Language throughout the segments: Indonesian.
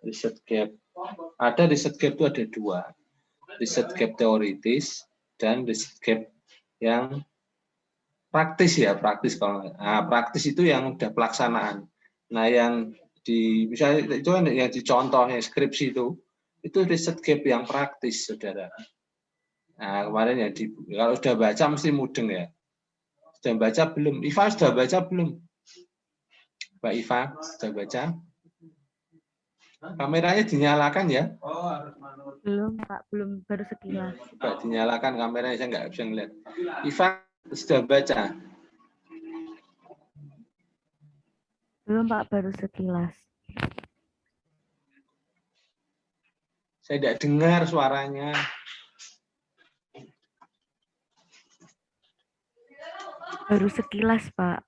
riset gap. Ada riset gap itu ada dua, riset gap teoritis dan riset gap yang praktis ya, praktis. Kalau praktis itu yang udah pelaksanaan. Nah, yang di misalnya itu kan yang di contohnya skripsi itu riset gap yang praktis, saudara. Nah, kemarin yang kalau sudah baca mesti mudeng ya. Sudah baca belum? Iva sudah baca belum? Mbak Iva sudah baca? Kameranya dinyalakan ya? Belum Pak, belum, baru sekilas. Coba dinyalakan kameranya, saya nggak bisa ngeliat. Iva sudah baca? Belum Pak, baru sekilas. Saya tidak dengar suaranya. Baru sekilas Pak.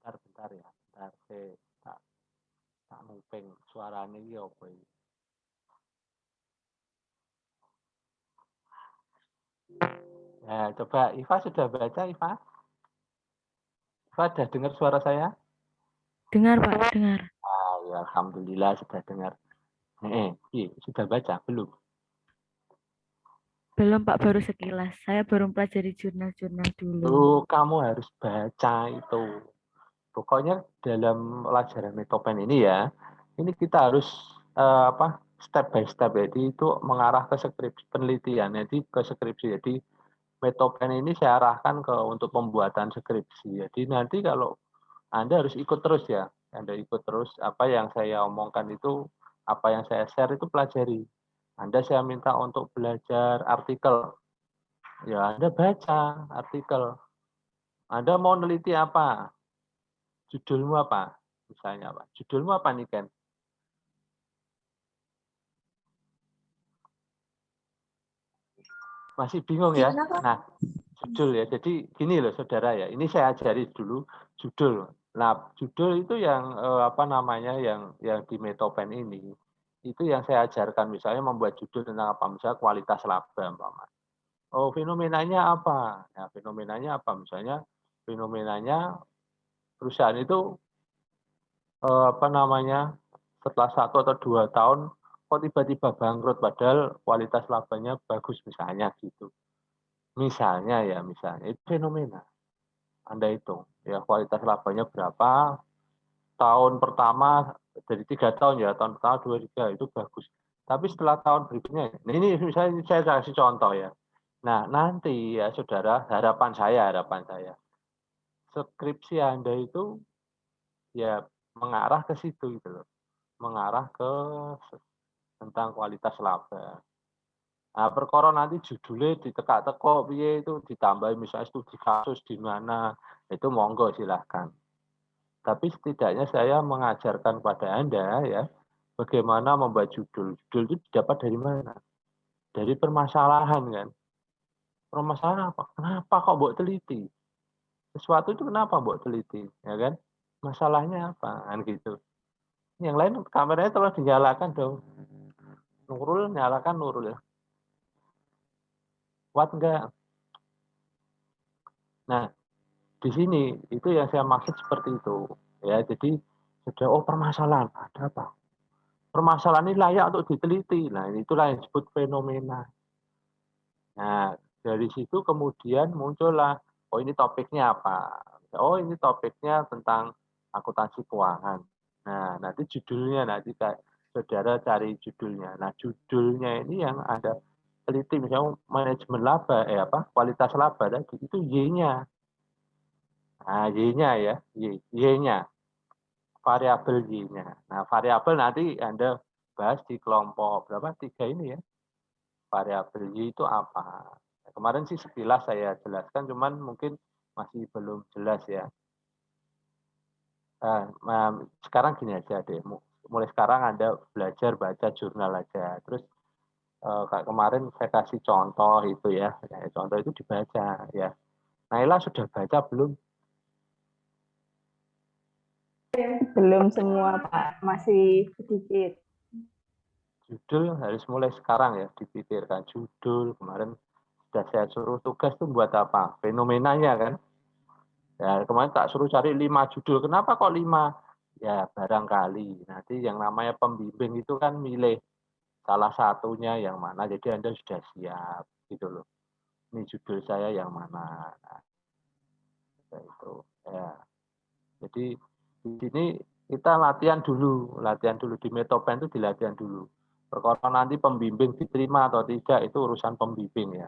Bentar ya, bentar saya tak nguping suaranya iki apa iki. Nah, coba Iva sudah baca, Iva? Iva sudah dengar suara saya? Dengar Pak, dengar. Ya, alhamdulillah sudah dengar. Sudah baca belum? Belum Pak, baru sekilas. Saya baru pelajari jurnal-jurnal dulu. Kamu harus baca itu. Pokoknya dalam pelajaran Metopen ini ya, ini kita harus step by step. Jadi itu mengarah ke skripsi penelitian, jadi ke skripsi. Jadi Metopen ini saya arahkan ke untuk pembuatan skripsi. Jadi nanti kalau Anda harus ikut terus ya, Anda ikut terus apa yang saya omongkan itu, apa yang saya share itu pelajari. Anda saya minta untuk belajar artikel, ya Anda baca artikel. Anda mau neliti apa? Judulmu apa? Misalnya apa? Judulmu apa nih, Ken? Masih bingung ya? Nah, judul ya. Jadi gini loh, saudara ya. Ini saya ajari dulu judul. Nah, judul itu yang yang di Metopen ini itu yang saya ajarkan. Misalnya membuat judul tentang apa? Misalnya kualitas laba, umpama. Oh, fenomenanya apa? Nah, fenomenanya apa? Misalnya fenomenanya perusahaan itu setelah 1 atau 2 tahun kok tiba-tiba bangkrut padahal kualitas labanya bagus misalnya gitu. Misalnya itu fenomena. Anda hitung ya kualitas labanya berapa, tahun pertama dari 3 tahun ya, tahun pertama 2 3 itu bagus. Tapi setelah tahun berikutnya, ini misalnya saya kasih contoh ya. Nah nanti ya saudara, harapan saya skripsi Anda itu ya mengarah ke situ gitu loh, mengarah ke tentang kualitas laba. Nah, perkara nanti judulnya ditekak-tekok piye itu ditambah misalnya studi kasus di mana, itu monggo silahkan. Tapi setidaknya saya mengajarkan pada Anda ya, bagaimana membuat judul. Judul itu didapat dari mana? Dari permasalahan kan. Permasalahan apa? Kenapa kok buat teliti? Sesuatu itu kenapa buat teliti? Ya kan? Masalahnya apa? Kan gitu. Yang lain kameranya tolong dinyalakan dong. Nurul, nyalakan Nurul ya. Kuat enggak? Nah, di sini itu yang saya maksud seperti itu. Ya, jadi sudah permasalahan ada apa? Permasalahan ini layak untuk diteliti. Nah, itulah yang disebut fenomena. Nah, dari situ kemudian muncullah, oh ini topiknya apa? Oh ini topiknya tentang akuntansi keuangan. Nah, nanti judulnya nanti saudara cari judulnya. Nah, judulnya ini yang ada teliti misalnya manajemen laba, kualitas laba tadi itu Y-nya. Nah, Y-nya ya, Y-nya, variabel Y-nya. Nah, variabel nanti Anda bahas di kelompok berapa? 3 ini ya. Variabel Y itu apa? Nah, kemarin sih sekilas saya jelaskan, cuman mungkin masih belum jelas ya. Sekarang gini aja deh, mulai sekarang Anda belajar baca jurnal aja. Terus kayak kemarin saya kasih contoh itu ya, contoh itu dibaca ya. Naila sudah baca belum? Belum semua, Pak. Masih sedikit. Judul harus mulai sekarang ya, dipikirkan judul. Kemarin sudah saya suruh tugas itu buat apa? Fenomenanya kan. Ya, kemarin tak suruh cari 5 judul. Kenapa kok 5? Ya, barangkali. Nanti yang namanya pembimbing itu kan milih salah satunya yang mana. Jadi Anda sudah siap gitu loh. Ini judul saya yang mana. Nah, itu. Ya. Jadi di sini kita latihan dulu di Metopen itu dilatihan dulu. Perkara nanti pembimbing diterima atau tidak itu urusan pembimbing ya.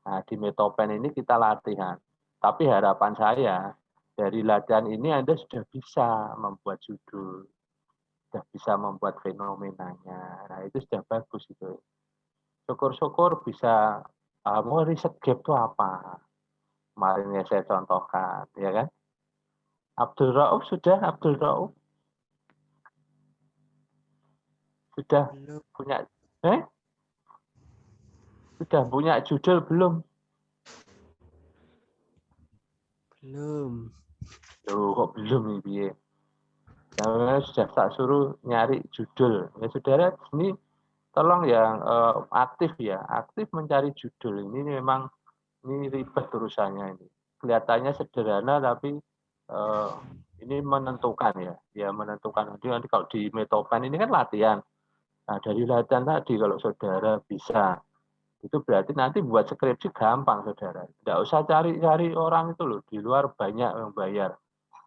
Nah, di Metopen ini kita latihan. Tapi harapan saya, dari latihan ini Anda sudah bisa membuat judul, sudah bisa membuat fenomenanya. Nah, itu sudah bagus itu. Syukur-syukur bisa, mau riset gap itu apa? Kemarin ya saya contohkan, ya kan? Abdul Rauf sudah, Abdul Rauf sudah punya, sudah punya judul belum? Belum. Loh, kok belum nih, Nah, sudah tak suruh nyari judul. Ya saudara, ini tolong yang aktif ya, aktif mencari judul. Ini memang ini ribet urusannya ini. Kelihatannya sederhana tapi ini menentukan ya, menentukan. Nanti kalau di Metopen ini kan latihan. Nah dari latihan tadi kalau saudara bisa, itu berarti nanti buat skripsi gampang saudara. Tidak usah cari-cari orang itu loh, di luar banyak yang bayar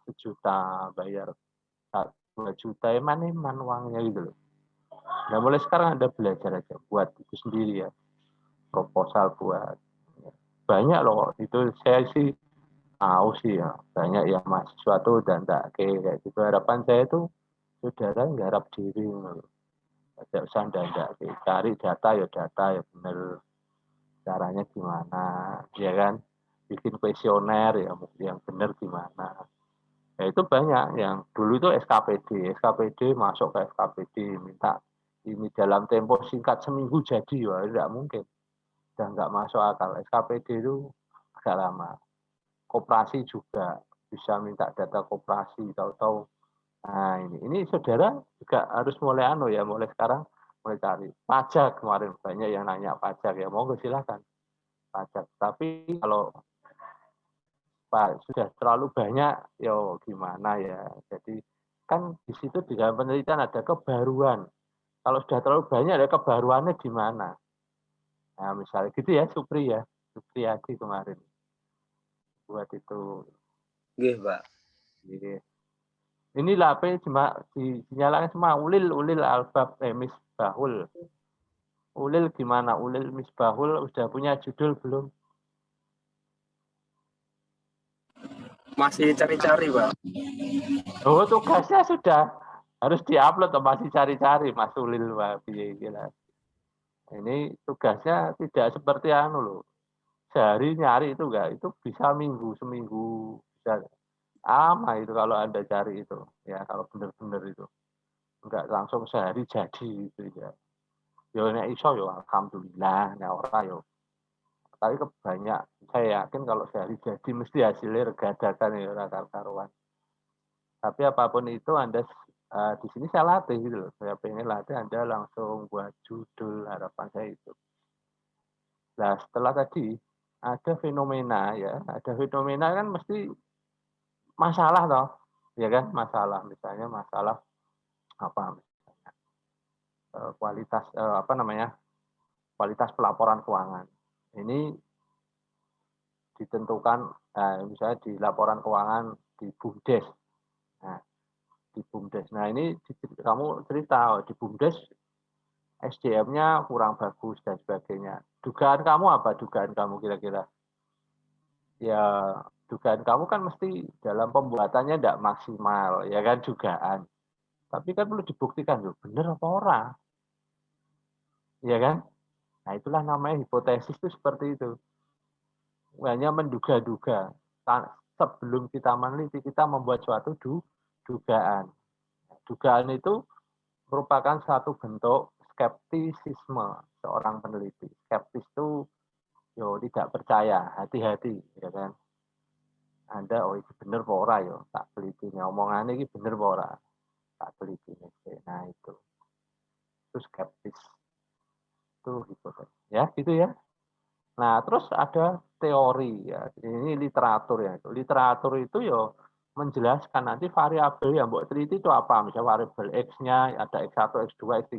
1 juta, bayar 2 juta, eman uangnya gitu loh. Nah mulai sekarang Anda belajar aja, buat itu sendiri ya, proposal buat. Banyak loh, itu saya sih tahu sih ya, banyak yang mahasiswa tuh dan tak kayak gitu. Harapan saya tuh saudara nggarap diri loh. Tidak usah ndak cari data ya bener caranya gimana, ya kan? Bikin kuesioner ya yang bener gimana. Ya itu banyak yang dulu itu SKPD masuk ke SKPD minta ini dalam tempo singkat seminggu jadi, ya tidak mungkin, dan nggak masuk akal. SKPD itu agak lama. Koperasi juga bisa minta data koperasi, tahu-tahu. Nah ini saudara juga harus mulai mulai sekarang mulai cari pajak. Kemarin banyak yang nanya pajak ya, monggo silakan pajak. Tapi kalau Pak sudah terlalu banyak, yo gimana ya. Jadi kan di situ di dalam penelitian ada kebaruan. Kalau sudah terlalu banyak, ada kebaruannya di mana? Nah misalnya gitu ya, Supriyadi kemarin buat itu. Nggih, Pak. Ini lape cuma dinyalakan semua ulil albab misbahul. Ulil gimana? Ulil misbahul sudah punya judul belum? Masih cari-cari, Pak. Oh, tugasnya sudah harus diupload atau masih cari-cari Mas Ulil, Pak. Gila. Ini tugasnya tidak seperti loh. Sehari nyari itu enggak, itu bisa seminggu bisa ama itu kalau Anda cari itu. Ya, kalau benar-benar itu. Enggak langsung sehari jadi itu ya. Yo nek iso yo alhamdulillah, nek ora yo. Tapi kebanyak, saya yakin kalau sehari jadi mesti hasilnya regadakan ya ora karuan. Tapi apapun itu Anda di sini saya latih gitu loh. Saya pengen latih Anda langsung buat judul, harapan saya itu. Nah, setelah tadi ada fenomena ya, ada fenomena kan mesti masalah toh. Ya kan, masalah misalnya masalah apa misalnya kualitas apa namanya? Kualitas pelaporan keuangan. Ini ditentukan misalnya di laporan keuangan di BUMDes. Nah, di BUMDes. Nah, ini kamu cerita di BUMDes SDM-nya kurang bagus dan sebagainya. Dugaan kamu apa? Dugaan kamu kira-kira? Ya, dugaan kamu kan mesti dalam pembuatannya tidak maksimal, ya kan dugaan. Tapi kan perlu dibuktikan loh, benar apa ora? Ya kan? Nah, itulah namanya hipotesis itu seperti itu. Hanya menduga-duga. Sebelum kita meneliti, kita membuat suatu dugaan. Dugaan itu merupakan satu bentuk skeptisisme seorang peneliti. Skeptis itu tidak percaya, hati-hati, ya kan. Anda itu bener apa ora yo, tak teliti. Omongannya ini bener apa ora, tak teliti. Nah itu skeptis. Itu hipotesis. Ya, gitu ya. Nah, terus ada teori ya. Ini literatur ya. Literatur itu ya menjelaskan nanti variabel yang buat teliti itu apa. Misalnya variabel X-nya ada X1, X2, X3,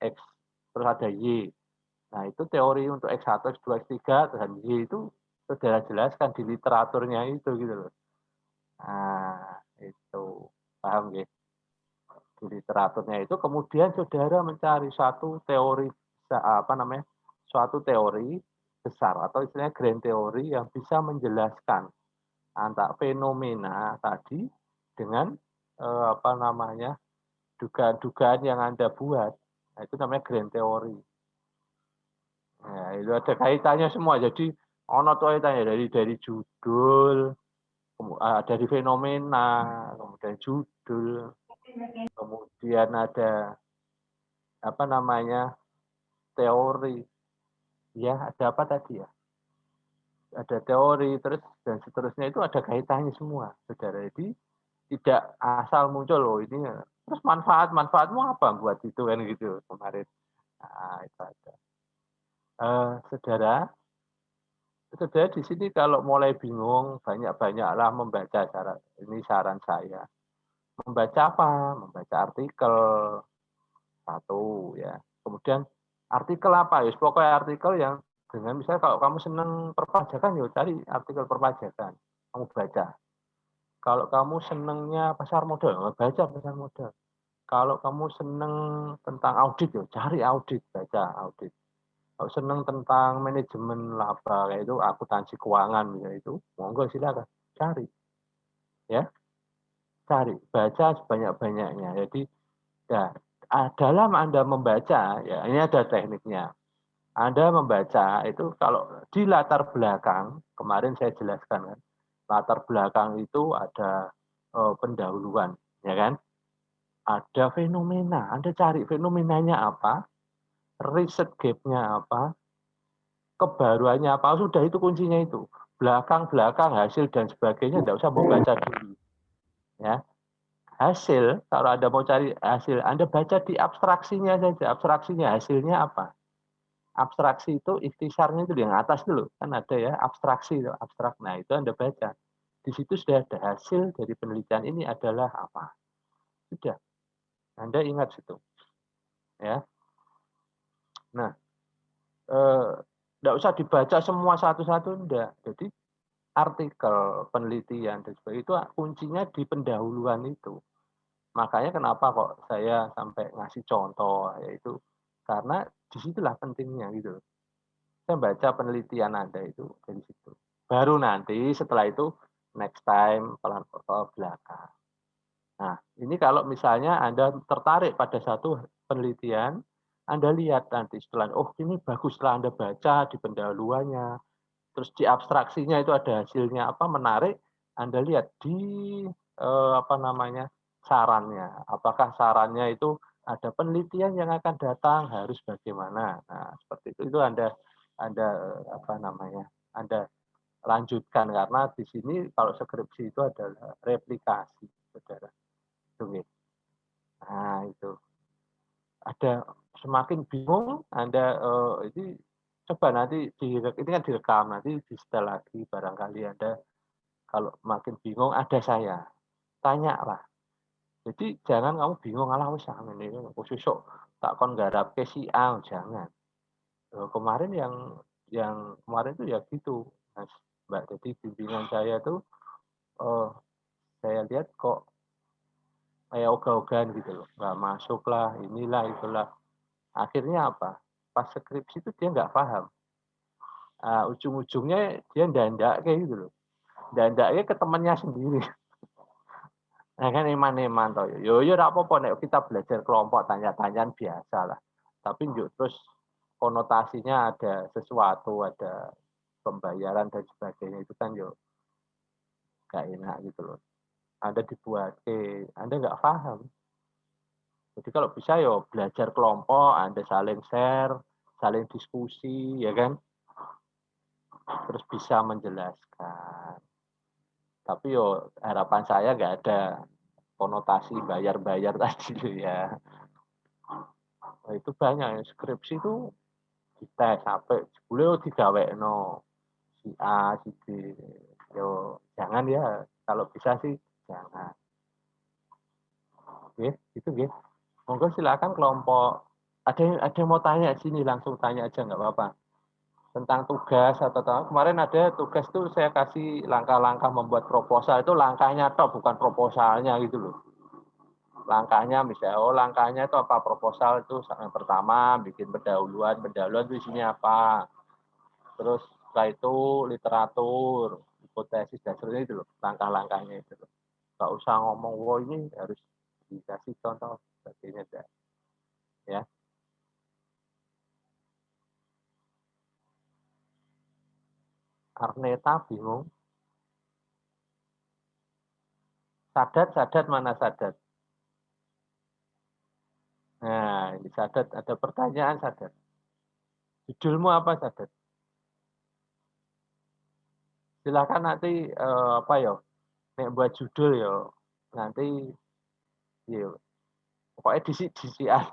X, terus ada Y. Nah, itu teori untuk X1, X2, X3 dan Y itu saudara jelaskan di literaturnya itu gitu loh. Nah, itu paham ya? Di literaturnya itu kemudian saudara mencari suatu teori apa namanya? Suatu teori besar atau istilahnya grand teori yang bisa menjelaskan antara fenomena tadi dengan apa namanya? Dugaan-dugaan yang Anda buat. Nah, itu namanya grand teori. Nah, itu ada kaitannya semua. Jadi ono tuh kaitannya dari judul, dari fenomena, kemudian judul, kemudian ada apa namanya teori, ya ada apa tadi ya? Ada teori terus dan seterusnya itu ada kaitannya semua, saudara. Jadi tidak asal muncul loh ini. Terus manfaatmu apa buat itu kan gitu kemarin. Nah, itu ada. Saudara di sini kalau mulai bingung, banyak-banyaklah membaca ini saran saya. Membaca apa? Membaca artikel satu ya. Kemudian artikel apa? Ya, pokoknya artikel yang dengan misalnya kalau kamu senang perpajakan, ya cari artikel perpajakan. Kamu baca. Kalau kamu senangnya pasar modal, baca pasar modal. Kalau kamu senang tentang audit, ya cari audit, baca audit. Kalau senang tentang manajemen laba kayak itu akuntansi keuangan itu monggo silakan cari ya cari baca sebanyak-banyaknya. Jadi ya dalam Anda membaca ya ini ada tekniknya. Anda membaca itu kalau di latar belakang kemarin saya jelaskan kan latar belakang itu ada pendahuluan ya kan ada fenomena Anda cari fenomenanya apa riset gap-nya apa kebaruannya apa sudah itu kuncinya itu belakang hasil dan sebagainya tidak usah membaca dulu ya hasil kalau Anda mau cari hasil Anda baca di abstraksinya saja abstraksinya hasilnya apa abstraksi itu ikhtisarnya itu yang atas dulu kan ada ya abstraksi itu abstrak nah itu Anda baca di situ sudah ada hasil dari penelitian ini adalah apa sudah Anda ingat situ ya nah tidak usah dibaca semua satu-satu enggak jadi artikel penelitian dan sebagainya itu kuncinya di pendahuluan itu. Makanya kenapa kok saya sampai ngasih contoh yaitu karena disitulah pentingnya gitu. Saya baca penelitian Anda itu dari situ. Baru nanti setelah itu next time pelan ke belakang. Nah, ini kalau misalnya Anda tertarik pada satu penelitian, Anda lihat nanti setelah oh ini bagus setelah Anda baca di pendahuluannya, terus di abstraksinya itu ada hasilnya apa menarik Anda lihat di apa namanya sarannya apakah sarannya itu ada penelitian yang akan datang harus bagaimana nah seperti itu Anda apa namanya Anda lanjutkan karena di sini kalau skripsi itu adalah replikasi saudara itu nah itu ada semakin bingung Anda ini coba nanti ini kan direkam nanti di setel lagi barangkali Anda kalau makin bingung ada saya tanyalah jadi jangan kamu bingung alah wis ini khusus tak kon garap ke si A jangan kemarin yang kemarin itu ya gitu Mas Mbak jadi bimbingan saya tuh saya lihat kok kayak ogah-ogahan gitu loh nggak masuk lah inilah itulah akhirnya apa pas skripsi itu dia nggak paham ujung-ujungnya dia ndandak kayak gitu loh ndandaknya ke temannya sendiri nah kan eman-eman toh yo apa-apa nek kita belajar kelompok tanya-tanyaan biasa lah tapi yuk terus konotasinya ada sesuatu ada pembayaran dan sebagainya itu kan yo gak enak gitu loh Anda dibuat Anda nggak paham jadi kalau bisa yo belajar kelompok Anda saling share saling diskusi ya kan terus bisa menjelaskan tapi yo harapan saya nggak ada konotasi bayar-bayar tadi ya. Nah, itu banyak skripsi itu dites sampai jebule digawekno si A, si B. Yo jangan ya, kalau bisa sih jangan. Oke, itu nggih. Monggo silakan kelompok. Ada yang mau tanya sini, langsung tanya aja nggak apa-apa. Tentang tugas atau kemarin ada tugas tuh saya kasih langkah-langkah membuat proposal, itu langkahnya tok bukan proposalnya gitu loh. Langkahnya misalnya, langkahnya itu apa, proposal itu yang pertama bikin pendahuluan itu isinya apa, terus setelah itu literatur, hipotesis dan sebagainya itu loh, langkah-langkahnya itu loh. Nggak usah ngomong, wah ini harus dikasih contoh sebagainya ya. Arneta bingung. Sadat mana Sadat? Nah, ini Sadat, ada pertanyaan Sadat. Judulmu apa Sadat? Silakan nanti apa ya? Nek buat judul ya nanti ya pokoknya disi-disian.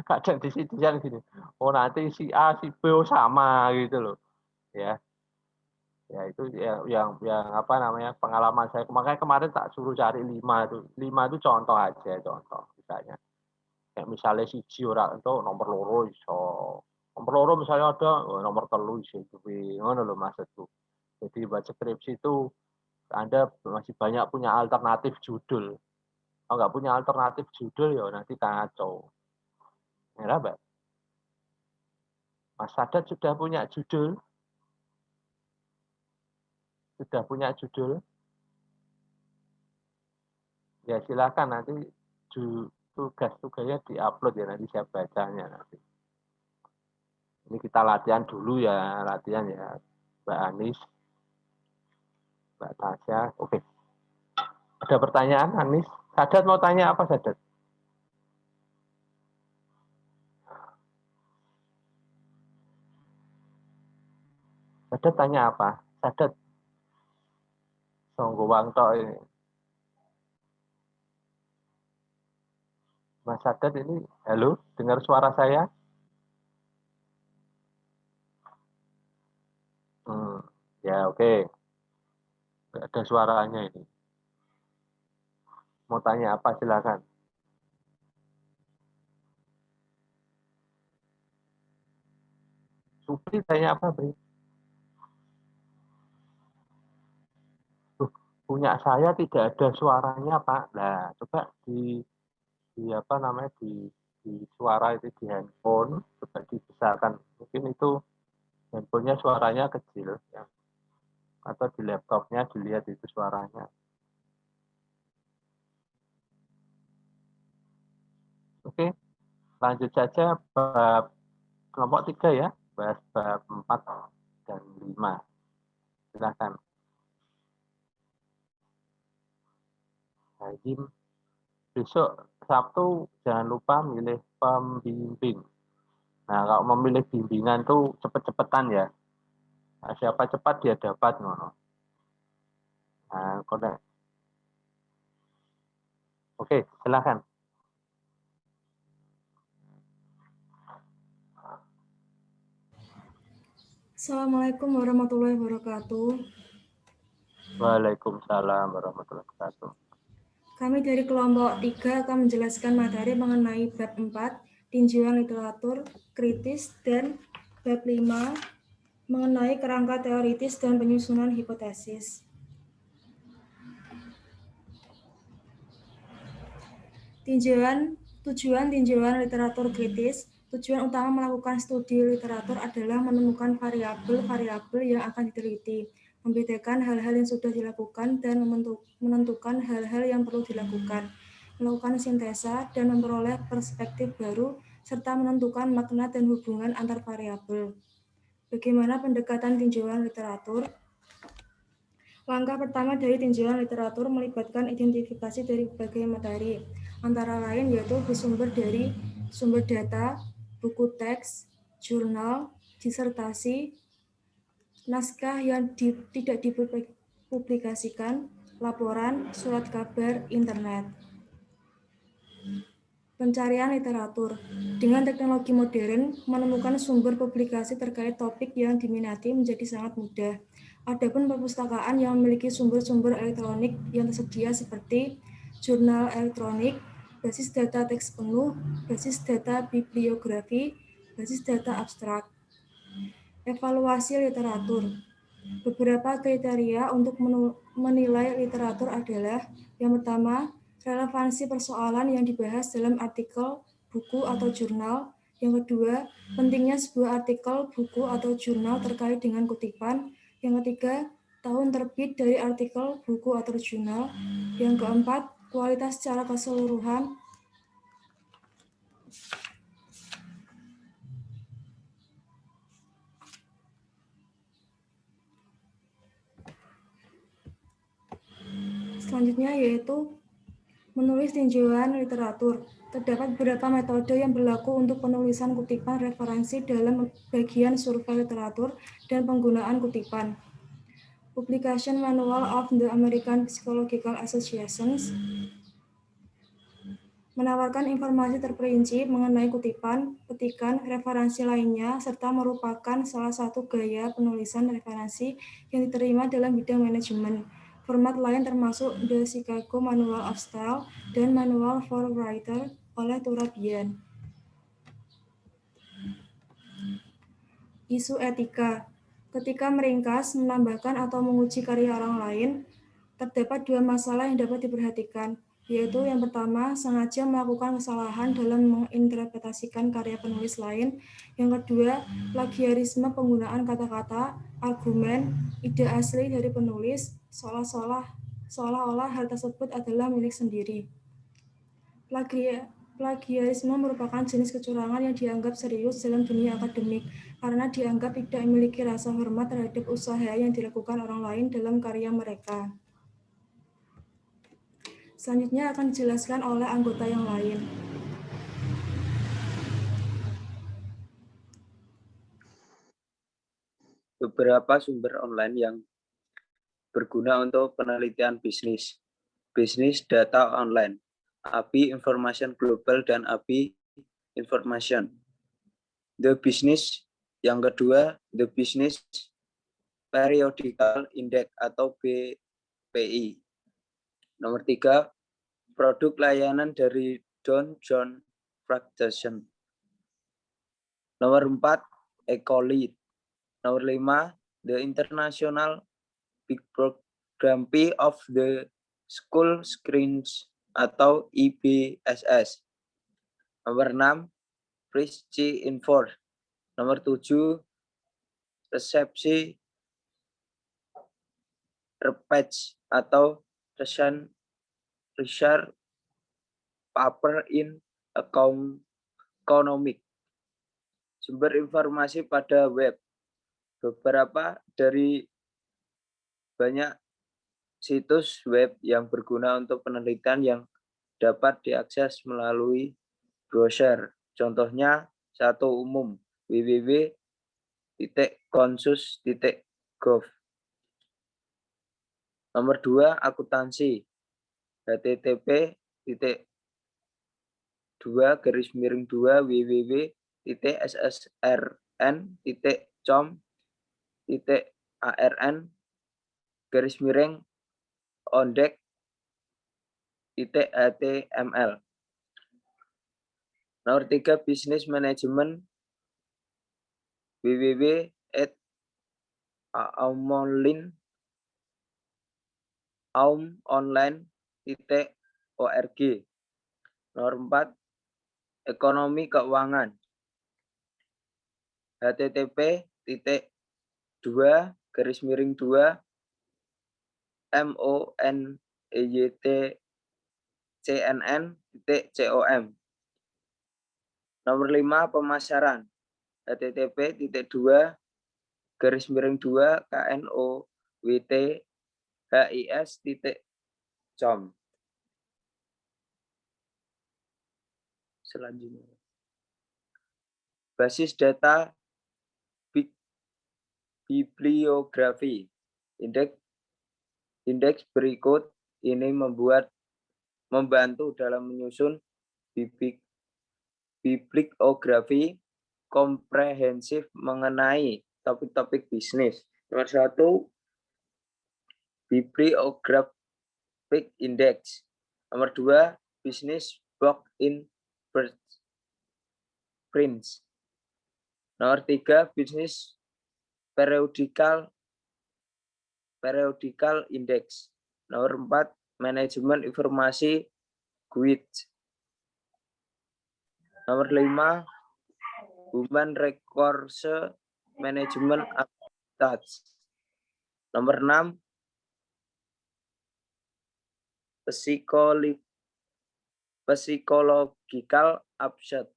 Kadang disi-disian gini. Oh, nanti si A, si B sama gitu loh. Ya. Ya itu yang apa namanya? Pengalaman saya. Makanya kemarin tak suruh cari 5 itu. 5 itu contoh aja, contoh misalnya. Kayak misalnya siji ora entuk nomor loro iso. Nomor loro misalnya ada nomor telu iso kuwi. Ngono lho maksudku. Jadi buat skripsi itu Anda masih banyak punya alternatif judul. Kalau nggak punya alternatif judul ya nanti kacau. Ya, Mbak. Mas Sadat sudah punya judul? Sudah punya judul? Ya silakan nanti tugas-tugasnya diupload ya, nanti saya bacanya nanti. Ini kita latihan dulu ya, latihan ya, Mbak Anis, Mbak Tasya. Oke. Ada pertanyaan, Anis? Sadat mau tanya apa, Sadat? Sadat tanya apa? Sadat. Songgo Wangto ini. Mas Sadat ini, halo, dengar suara saya? Ya oke. Ada suaranya ini. Mau tanya apa silakan. Supri tanya apa, Bri? Punya saya tidak ada suaranya, Pak. Nah, coba di apa namanya di suara itu di handphone coba dibesarkan. Mungkin itu handphonenya suaranya kecil ya. Atau di laptopnya dilihat itu suaranya. Oke, lanjut saja bab kelompok 3 ya, bahas bab 4 dan 5. Silakan. Jadi besok Sabtu jangan lupa milih pembimbing. Nah, kalau memilih bimbingan tuh cepet-cepetan ya. Nah, siapa cepat dia dapat ngono. Nah, oke, silakan. Assalamualaikum warahmatullahi wabarakatuh. Waalaikumsalam warahmatullahi wabarakatuh. Kami dari kelompok 3 akan menjelaskan materi mengenai bab 4, tinjauan literatur kritis, dan bab 5 mengenai kerangka teoritis dan penyusunan hipotesis. Tujuan tinjauan literatur kritis. Tujuan utama melakukan studi literatur adalah menemukan variabel-variabel yang akan diteliti, membedakan hal-hal yang sudah dilakukan dan menentukan hal-hal yang perlu dilakukan, melakukan sintesa dan memperoleh perspektif baru, serta menentukan makna dan hubungan antar variabel. Bagaimana pendekatan tinjauan literatur? Langkah pertama dari tinjauan literatur melibatkan identifikasi dari berbagai materi, antara lain yaitu bersumber dari sumber data, buku teks, jurnal, disertasi, naskah yang tidak dipublikasikan, laporan, surat kabar, internet. Pencarian literatur. Dengan teknologi modern, menemukan sumber publikasi terkait topik yang diminati menjadi sangat mudah. Adapun perpustakaan yang memiliki sumber-sumber elektronik yang tersedia seperti jurnal elektronik, basis data teks penuh, basis data bibliografi, basis data abstrak. Evaluasi literatur. Beberapa kriteria untuk menilai literatur adalah: yang pertama, relevansi persoalan yang dibahas dalam artikel, buku, atau jurnal. Yang kedua, pentingnya sebuah artikel, buku, atau jurnal terkait dengan kutipan. Yang ketiga, tahun terbit dari artikel, buku, atau jurnal. Yang keempat, kualitas secara keseluruhan. Selanjutnya yaitu menulis tinjauan literatur. Terdapat beberapa metode yang berlaku untuk penulisan kutipan referensi dalam bagian survei literatur dan penggunaan kutipan. Publication Manual of the American Psychological Association menawarkan informasi terperinci mengenai kutipan, petikan, referensi lainnya, serta merupakan salah satu gaya penulisan referensi yang diterima dalam bidang manajemen. Format lain termasuk The Chicago Manual of Style dan Manual for Writer oleh Turabian. Isu etika. Ketika meringkas, menambahkan, atau menguji karya orang lain, terdapat dua masalah yang dapat diperhatikan, yaitu yang pertama, sengaja melakukan kesalahan dalam menginterpretasikan karya penulis lain. Yang kedua, plagiarisme penggunaan kata-kata, argumen, ide asli dari penulis, seolah-olah hal tersebut adalah milik sendiri. Plagiarisme merupakan jenis kecurangan yang dianggap serius dalam dunia akademik karena dianggap tidak memiliki rasa hormat terhadap usaha yang dilakukan orang lain dalam karya mereka. Selanjutnya akan dijelaskan oleh anggota yang lain. Beberapa sumber online yang berguna untuk penelitian bisnis. Bisnis data online, API Information Global dan API Information. The Business, yang kedua, The Business Periodical Index atau BPI. Nomor 3, produk layanan dari Dow Jones Fraction. Nomor 4, Ecolit. Nomor 5, The International Bibliography of the School Screens atau IBSS. Nomor 6, Presci Info. Nomor 7, Resepsi Repage atau Research Paper in Economic. Sumber informasi pada web. Beberapa dari banyak situs web yang berguna untuk penelitian yang dapat diakses melalui browser. Contohnya, satu umum, www.consus.gov. Nomor 2, akuntansi, http://www.ssrn.com/ondec.html. Nomor 3, business management, www.aumonline.org. Nomor 4, ekonomi keuangan, http://moneycnn.com. Nomor 5, pemasaran, http://knowthis.com. Selanjutnya, basis data bibliografi. Indeks berikut ini membantu dalam menyusun bibliografi komprehensif mengenai topik-topik bisnis. Nomor 1, bibliographic index. Nomor 2, business book in prints. Nomor 3, business periodical index. Nomor 4, manajemen informasi GUID. Nomor 5, human resource management approach. Nomor 6, psychological upset.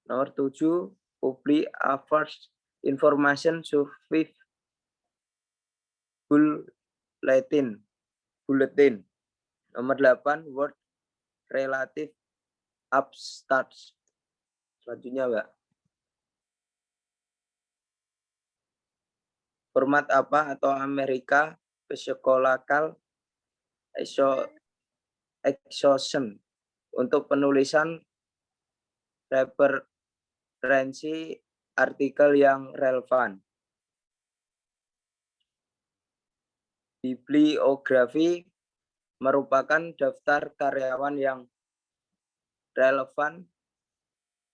Nomor 7, public affairs information survey bulletin. Nomor 8, word relative abstract. Selanjutnya, Mbak. Format apa atau Amerika Psychological Exhaustion untuk penulisan referensi artikel yang relevan. Bibliografi merupakan daftar karyawan yang relevan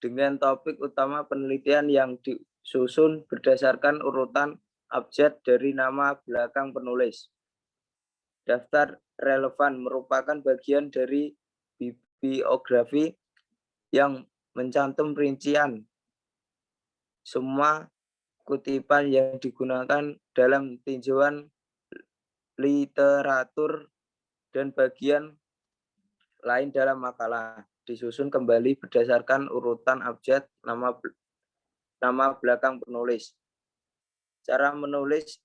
dengan topik utama penelitian yang disusun berdasarkan urutan abjad dari nama belakang penulis. Daftar relevan merupakan bagian dari bibliografi yang mencantum rincian semua kutipan yang digunakan dalam tinjauan literatur dan bagian lain dalam makalah, disusun kembali berdasarkan urutan abjad nama belakang penulis. Cara menulis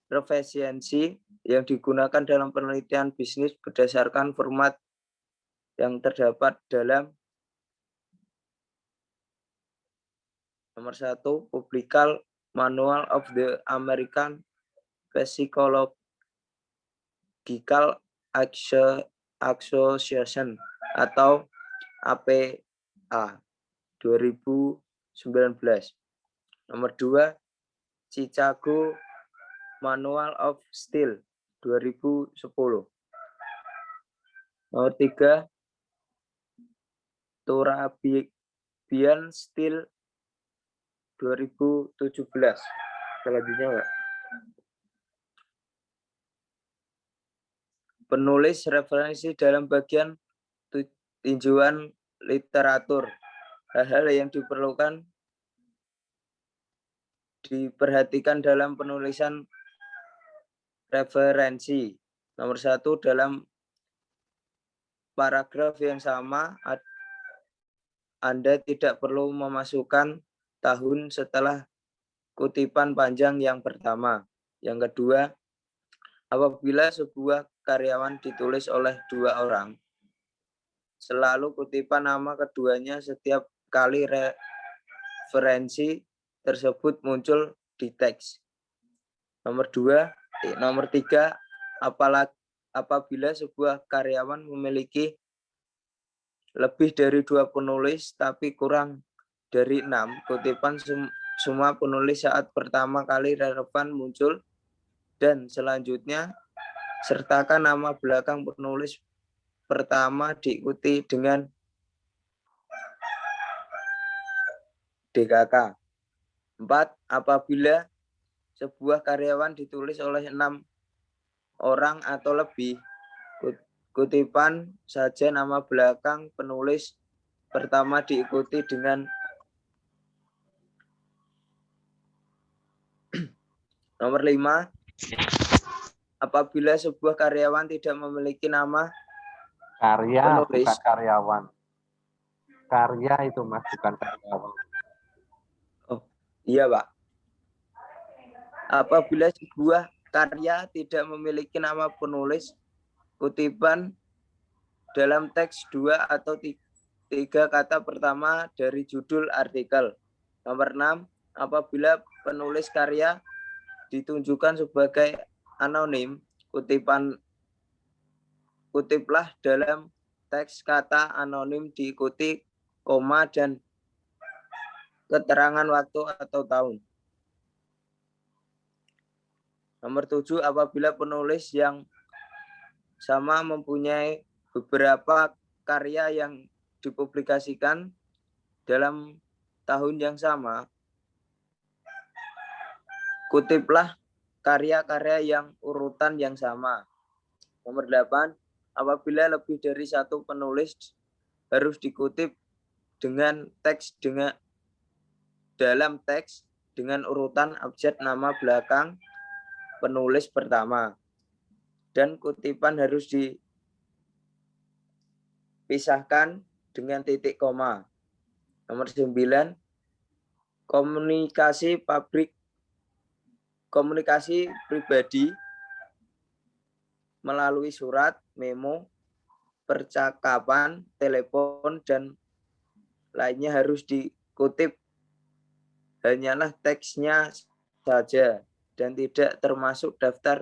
referensi yang digunakan dalam penelitian bisnis berdasarkan format yang terdapat dalam nomor 1, Publical Manual of the American Psychological Association atau APA 2019. Nomor 2, Chicago Manual of Steel 2010. Nomor 3, Turabian Steel 2017. Selanjutnya, Pak. Penulis referensi dalam bagian tinjauan literatur. Hal-hal yang diperhatikan dalam penulisan referensi. Nomor 1, dalam paragraf yang sama, Anda tidak perlu memasukkan tahun setelah kutipan panjang yang pertama. Yang kedua, apabila sebuah karyawan ditulis oleh 2 orang, selalu kutipan nama keduanya setiap kali referensi tersebut muncul di teks. Nomor 3, apabila sebuah karyawan memiliki lebih dari 2 penulis tapi kurang dari 6, kutipan semua penulis saat pertama kali relevan muncul dan selanjutnya sertakan nama belakang penulis pertama diikuti dengan DKK. 4, apabila sebuah karyawan ditulis oleh 6 orang atau lebih, kutipan saja nama belakang penulis pertama diikuti dengan nomor 5, apabila sebuah karyawan tidak memiliki nama Karya, penulis. bukan karyawan. Karya itu, Mas, bukan karyawan. Oh, iya, Pak. Apabila sebuah karya tidak memiliki nama penulis, kutipan dalam teks 2 atau 3 kata pertama dari judul artikel. Nomor 6, apabila penulis karya ditunjukkan sebagai anonim, kutiplah dalam teks kata anonim diikuti koma dan keterangan waktu atau tahun. Nomor 7, apabila penulis yang sama mempunyai beberapa karya yang dipublikasikan dalam tahun yang sama, kutiplah karya-karya yang urutan yang sama. Nomor 8, apabila lebih dari satu penulis harus dikutip dengan teks dalam teks dengan urutan abjad nama belakang penulis pertama, dan kutipan harus dipisahkan dengan titik koma. Nomor 9, komunikasi pribadi melalui surat, memo, percakapan, telepon, dan lainnya harus dikutip hanyalah teksnya saja dan tidak termasuk daftar